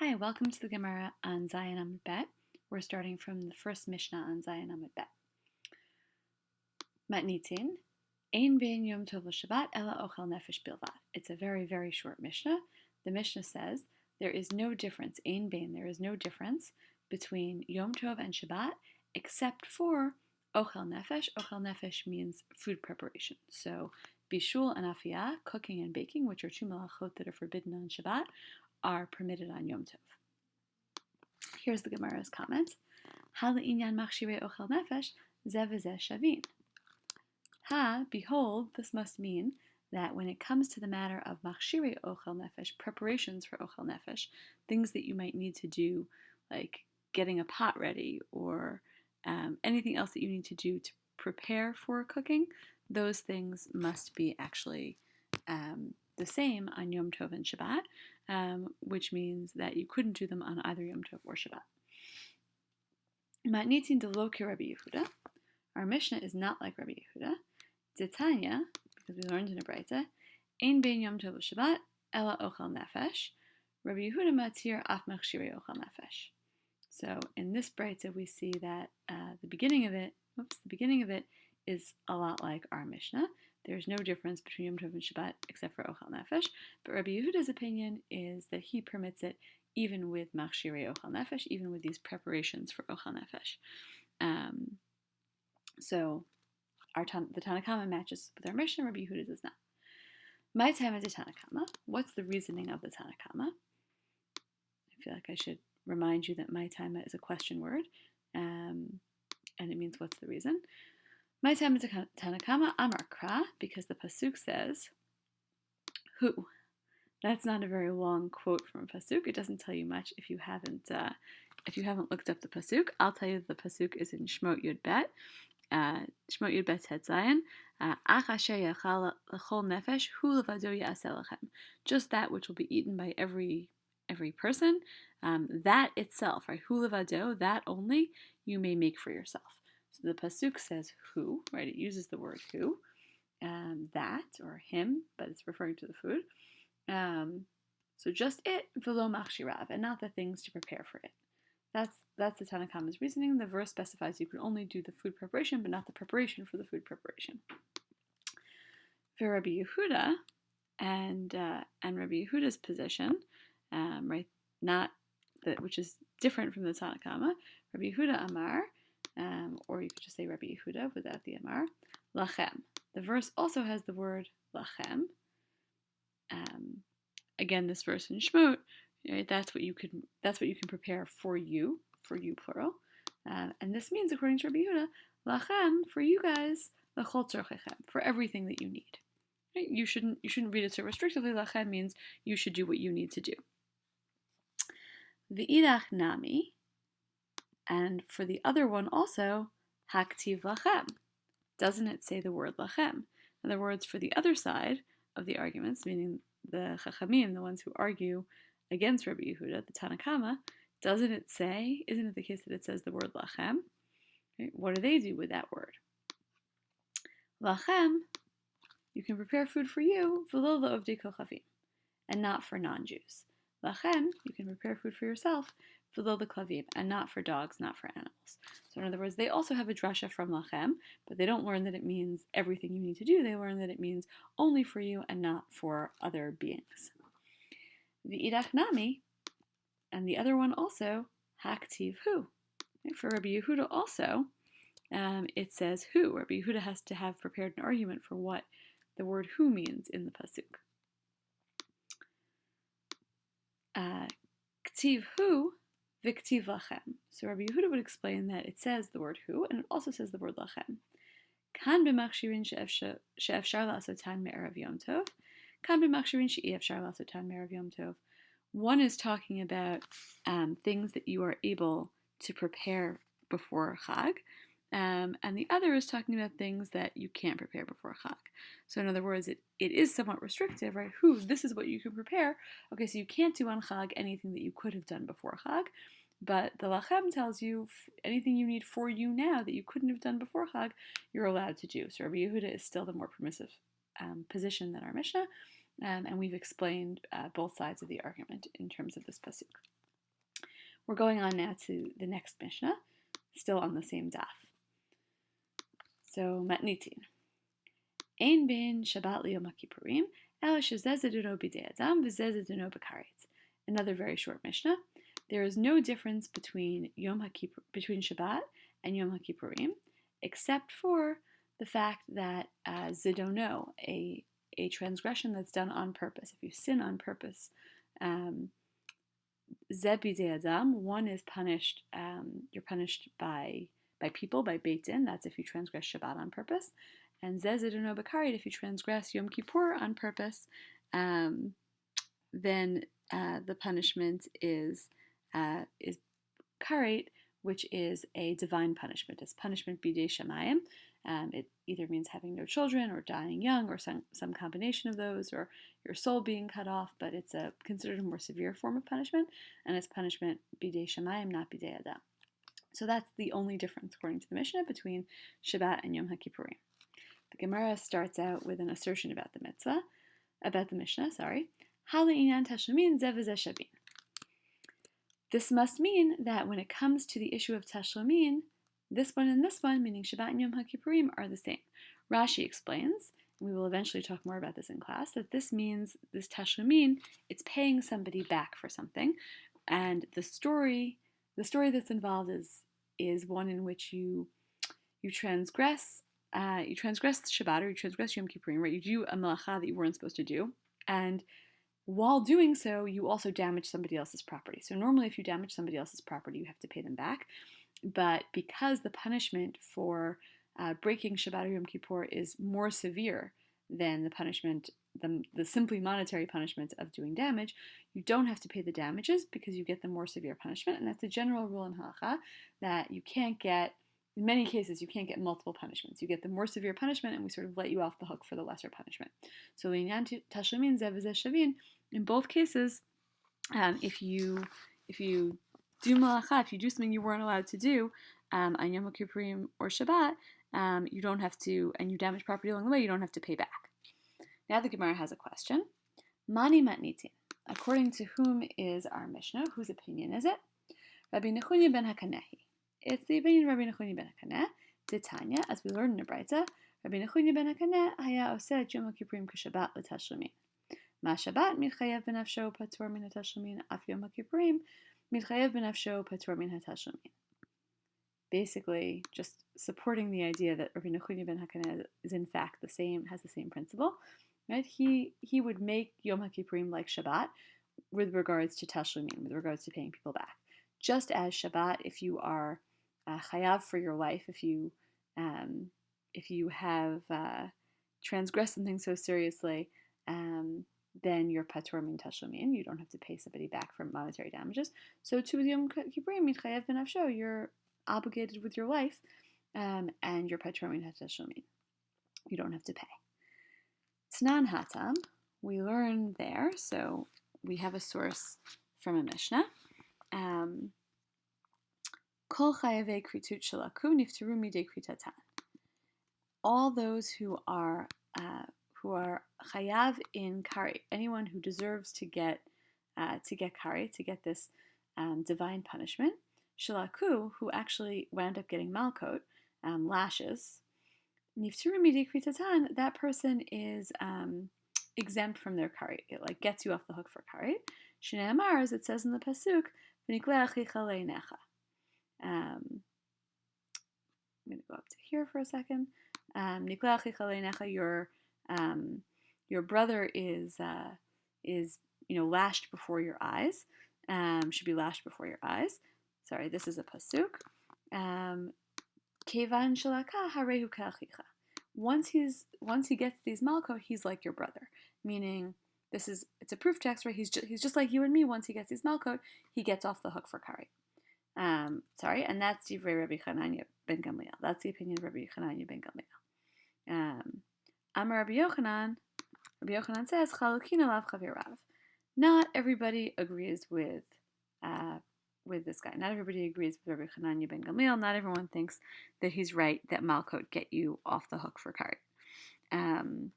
Hi, welcome to the Gemara on Zayin Amud Bet. We're starting from the first Mishnah on Zayin Amud Bet. Matnitzin, Ein bein Yom Tov Shabbat ela ochel nefesh bilvad. It's a very, very short Mishnah. The Mishnah says there is no difference, Ein bein, there is no difference between Yom Tov and Shabbat except for ochel nefesh. Ochel nefesh means food preparation. So bishul and afiyah, cooking and baking, which are two malachot that are forbidden on Shabbat, are permitted on Yom Tov. Here's the Gemara's comment. Ha le'inyan machshirei ochel nefesh ze v'zeh shavin. Ha, behold, this must mean that when it comes to the matter of machshirei ochel nefesh, preparations for ochel nefesh, things that you might need to do, like getting a pot ready or anything else that you need to do to prepare for cooking, those things must be actually the same on Yom Tov and Shabbat, which means that you couldn't do them on either Yom Tov or Shabbat. Matnitzin de lo ki Rabbi Yehuda. Our Mishnah is not like Rabbi Yehuda. Titania, because we learned in a Breita, Ein bein Yom Tov Shabbat ela ochel nefesh. Rabbi Yehuda matir af machshirei ochel nefesh. So in this Breita we see that the beginning of it is a lot like our Mishnah. There's no difference between Yom Tov and Shabbat except for ochel nefesh. But Rabbi Yehuda's opinion is that he permits it even with machshirei ochel nefesh, even with these preparations for ochel nefesh. So the Tanna Kama matches with our Mishnah. Rabbi Yehuda does not. My time is a Tanna Kama. What's the reasoning of the Tanna Kama? I feel like I should remind you that my time is a question word, and it means what's the reason. My time is a Tanna Kama Amar Kra, because the pasuk says who. That's not a very long quote from a pasuk. It doesn't tell you much if you haven't looked up the pasuk. I'll tell you that the pasuk is in Shmot Yud Bet. Shmot Yud Bet Het Zayin. Ach asher yachal l'chol nefesh hu levado ya'aseh lachem. Just that which will be eaten by every person. That itself, right? Hu levado, that only you may make for yourself. So the pasuk says who, right? It uses the word who, that or him, but it's referring to the food. So just it, v'lo machshirav, and not the things to prepare for it. That's the Tanna Kama's reasoning. The verse specifies you can only do the food preparation, but not the preparation for the food preparation. For Rabbi Yehuda and Rabbi Yehuda's position, right, not that, which is different from the Tanna Kama. Rabbi Yehuda Amar, or you could just say Rabbi Yehuda without the Amar, lachem. The verse also has the word lachem. Again, this verse in Shmot, right, that's what you can prepare for you plural, and this means, according to Rabbi Yehuda, lachem, for you guys, lachol tzorchechem, for everything that you need. Right? You shouldn't read it so restrictively. Lachem means you should do what you need to do. V'idach nami, and for the other one also, haktiv lachem. Doesn't it say the word lachem? In other words, for the other side of the arguments, meaning the Chachamim, the ones who argue against Rabbi Yehuda, the Tanna Kama, isn't it the case that it says the word lachem? Right? What do they do with that word? Lachem, you can prepare food for you, v'lo le'ovdei kochavim, and not for non-Jews. Lachem, you can prepare food for yourself, v'lo leklavim, and not for dogs, not for animals. So in other words, they also have a drasha from lachem, but they don't learn that it means everything you need to do. They learn that it means only for you and not for other beings. V'idach nami, and the other one also, haktiv hu. For Rabbi Yehuda also, it says who. Rabbi Yehuda has to have prepared an argument for what the word who means in the pasuk. Ktiv hu, v'ktiv lachem. So Rabbi Yehuda would explain that it says the word who, and it also says the word lachem. Kan b'machshirin she'efshar la'asotan me'erav Yom Tov. Kan b'machshirin she'ei efshar la'asotan me'erav Yom Tov. One is talking about things that you are able to prepare before Chag, and the other is talking about things that you can't prepare before Chag. So in other words, it is somewhat restrictive, right? This is what you can prepare. Okay, so you can't do on Chag anything that you could have done before Chag, but the Lachem tells you anything you need for you now that you couldn't have done before Chag, you're allowed to do. So Rabbi Yehuda is still the more permissive position than our Mishnah, and we've explained both sides of the argument in terms of this pasuk. We're going on now to the next Mishnah, still on the same daf. So, matnitin. Ein bin Shabbat liyom HaKippurim, el shezeh zeduno b'dei adam v'zeh zeduno b'karetz. Another very short Mishnah. There is no difference between between Shabbat and Yom HaKippurim, except for the fact that zidono, a transgression that's done on purpose, if you sin on purpose, zeh b'dei adam, one is punished. You're punished by people, by Beit Din. That's if you transgress Shabbat on purpose. And zeh zeduno b'karet, if you transgress Yom Kippur on purpose, then the punishment is karet, which is a divine punishment. It's punishment bidei shamayim. It either means having no children or dying young or some combination of those, or your soul being cut off, but it's considered a more severe form of punishment, and it's punishment bidei shamayim, not bidei adam. So that's the only difference, according to the Mishnah, between Shabbat and Yom HaKippurim. The Gemara starts out with an assertion about the Mishnah, Hala'inan tashlumin zeh v'zeh shavin. This must mean that when it comes to the issue of tashlumin, this one and this one, meaning Shabbat and Yom HaKippurim, are the same. Rashi explains, and we will eventually talk more about this in class, that this means, this tashlumin, it's paying somebody back for something, and the story that's involved is one in which you transgress Shabbat, or you transgress Yom Kippurim, right? You do a melacha that you weren't supposed to do, and while doing so, you also damage somebody else's property. So normally if you damage somebody else's property, you have to pay them back. But because the punishment for breaking Shabbat or Yom Kippur is more severe than the punishment, the simply monetary punishment of doing damage, you don't have to pay the damages because you get the more severe punishment. And that's a general rule in halacha, that you can't get, in many cases, you can't get multiple punishments. You get the more severe punishment, and we sort of let you off the hook for the lesser punishment. So l'inyan tashlumin zeh v'zeh shavin, in both cases, if you do malacha, if you do something you weren't allowed to do on Yom Kippurim or Shabbat, you don't have to, and you damage property along the way, you don't have to pay back. Now the Gemara has a question. Mani matnitin. According to whom is our Mishnah? Whose opinion is it? Rabbi Nechunya ben Hakanehi. It's the opinion of Rabbi Nechunya ben Hakaneh. Titania, as we learned in the Braita, Rabbi Nechunya ben Hakaneh haya oseh et Yom Kippurim k'Shabbat l'tashlumin. Ma Shabbat mitchayev b'nafsho patur min hatashlumin, af Yom Kippurim mitchayev b'nafsho patur min hatashlumin. Basically, just supporting the idea that Rabbi Nechunya ben Hakaneh is in fact has the same principle. Right? He would make Yom Kippurim like Shabbat with regards to tashlumin, with regards to paying people back. Just as Shabbat, if you are chayav for your life, if you have transgressed something so seriously, then you're patur min tashlumin. You don't have to pay somebody back for monetary damages. So to Yom Kippurim mitchayev b'nafsho, you're obligated with your life, and you're patur min tashlumin. You don't have to pay. Tnan hatam, we learn there. So we have a source from a Mishnah. Kol chayavei kritut shelaku niftaru midei kritatan. All those who are chayav in karet, anyone who deserves to get karet, to get this divine punishment, shelaku, who actually wound up getting malkot, lashes, niftaru midei kritatan, that person is exempt from their karet. It like gets you off the hook for karet. Shnei amar, as it says in the pasuk, v'niklei achicha leinecha. I'm going to go up to here for a second. Niklei achicha leinecha, your brother is lashed before your eyes. Should be lashed before your eyes. Sorry, this is a pasuk. Kevan shalaka harehu ka'achicha. Once he gets these malkot, he's like your brother. Meaning, it's a proof text, right? He's just like you and me. Once he gets these malkot, he gets off the hook for karet. And that's Divrei Rabbi Chananya ben Gamliel. That's the opinion of Rabbi Chananya ben Gamliel. Amar Rabbi Yochanan says, Chalukina lav chavirav. Not everybody agrees with this guy. Not everybody agrees with Rabbi Chananya ben Gamliel. Not everyone thinks that he's right, that malkot get you off the hook for karet. And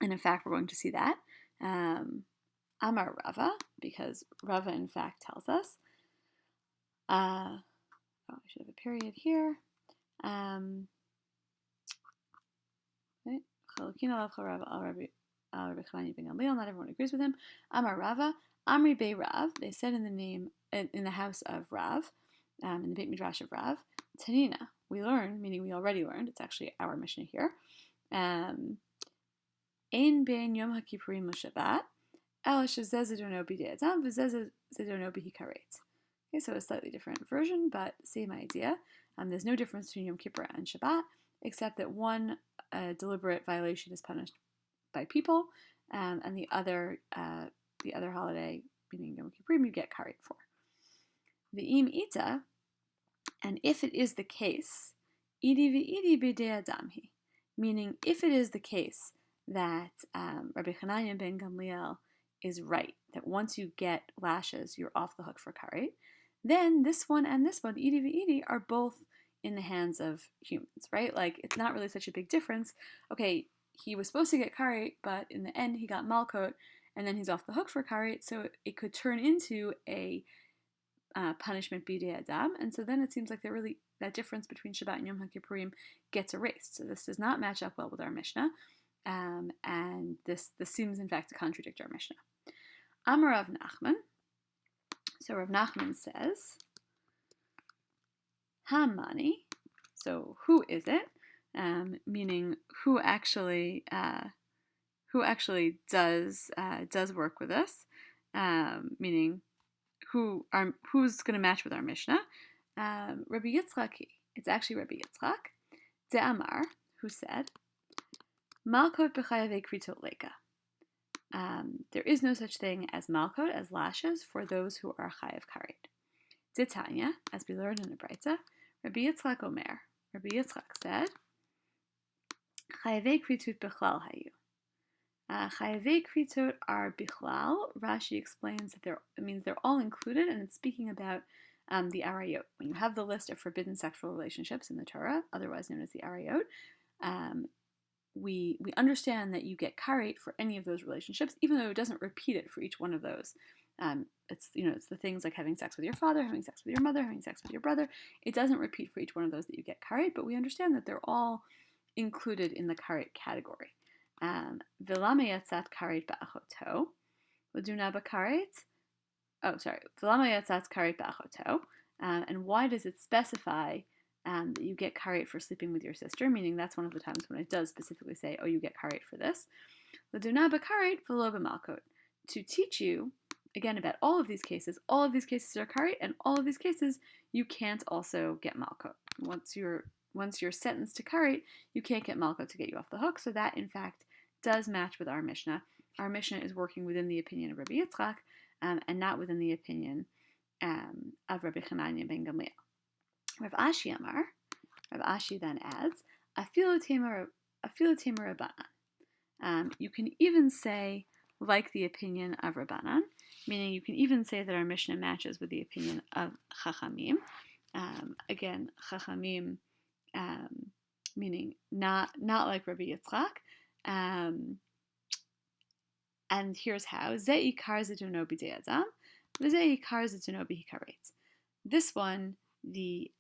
in fact, we're going to see that. Amar Rava, because Rava in fact tells us, I should have a period here. Right? Not everyone agrees with him. Amar Rava, Amri Bei Rav. They said in the house of Rav, in the Beit Midrash of Rav, Tanina. We learned, meaning we already learned. It's actually our Mishnah here. Ein ben Yom HaKippurim Shabbat, el shezeh zedono b'dei adam v'zeh zedono b'hikaret. Okay, so a slightly different version, but same idea. There's no difference between Yom Kippur and Shabbat, except that one deliberate violation is punished by people, and the other holiday, meaning Yom Kippurim, you get karet for. V'im ita, and if it is the case, idi v'idi b'dei adamhi, meaning if it is the case that Rabbi Chananya ben Gamliel is right, that once you get lashes, you're off the hook for karet, then this one and this one, idi v'idi, are both in the hands of humans, right? Like, it's not really such a big difference. Okay, he was supposed to get karet, but in the end he got malkot, and then he's off the hook for karet, so it could turn into a punishment b'dei adam, and so then it seems like that difference between Shabbat and Yom HaKippurim gets erased. So this does not match up well with our Mishnah, and this seems in fact to contradict our Mishnah. Amar Rav Nachman. So Rav Nachman says, Hamani. So who is it? Meaning who actually does work with us? Meaning who's going to match with our Mishnah? Rabbi Yitzchaki. It's actually Rabbi Yitzchak de Amar, who said, Malkot b'chayavei kritot leka. There is no such thing as malkot, as lashes, for those who are chayav karet. Titania, as we learned in the Breitza, Rabbi Yitzchak Omer. Rabbi Yitzchak said, Chayavei kritut bichlal hayu. Chayavei kritot are bichlal. Rashi explains that it means they're all included, and it's speaking about the arayot. When you have the list of forbidden sexual relationships in the Torah, otherwise known as the arayot, we understand that you get karet for any of those relationships, even though it doesn't repeat it for each one of those. It's the things like having sex with your father, having sex with your mother, having sex with your brother. It doesn't repeat for each one of those that you get karet, but we understand that they're all included in the karet category. V'lama yatzat karet ba'achoto, l'duna b'karet. Oh, sorry. V'lama yatzat karet ba'achoto. And why does it specify that you get karet for sleeping with your sister? Meaning that's one of the times when it does specifically say, oh, you get karet for this. L'duna b'karet v'lo b'malkot. To teach you, again, about all of these cases are karet, and all of these cases you can't also get malkot. Once you're sentenced to karet, you can't get malkot to get you off the hook. So that, in fact, does match with our Mishnah. Our Mishnah is working within the opinion of Rabbi Yitzchak, and not within the opinion of Rabbi Chananya ben Gamliel. Rav Ashi Amar. Rav Ashi then adds, Afilu tema Rabbanan. You can even say, like the opinion of Rabbanan, meaning you can even say that our Mishnah matches with the opinion of Chachamim. Again, Chachamim, meaning not like Rabbi Yitzchak. And here's how. Ze ikar zedono b'dei adam, v'ze ikar zedono b'hikaret. This one, the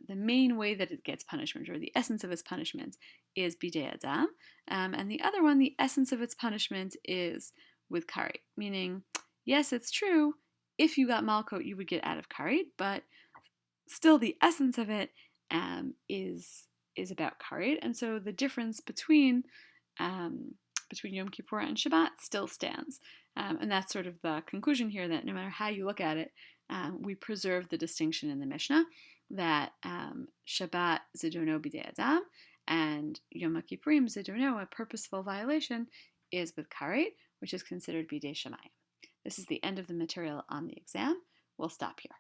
main way that it gets punishment, or the essence of its punishment, is b'dei adam, and the other one, the essence of its punishment, is with karet. Meaning, yes, it's true, if you got malkot, you would get out of karet, but still the essence of it is about karet, and so the difference between Yom Kippur and Shabbat still stands. And that's sort of the conclusion here, that no matter how you look at it, we preserve the distinction in the Mishnah that Shabbat zedono b'dei adam and Yom Kippurim zedono, a purposeful violation, is with karet, which is considered b'dei shamayim. This is the end of the material on the exam. We'll stop here.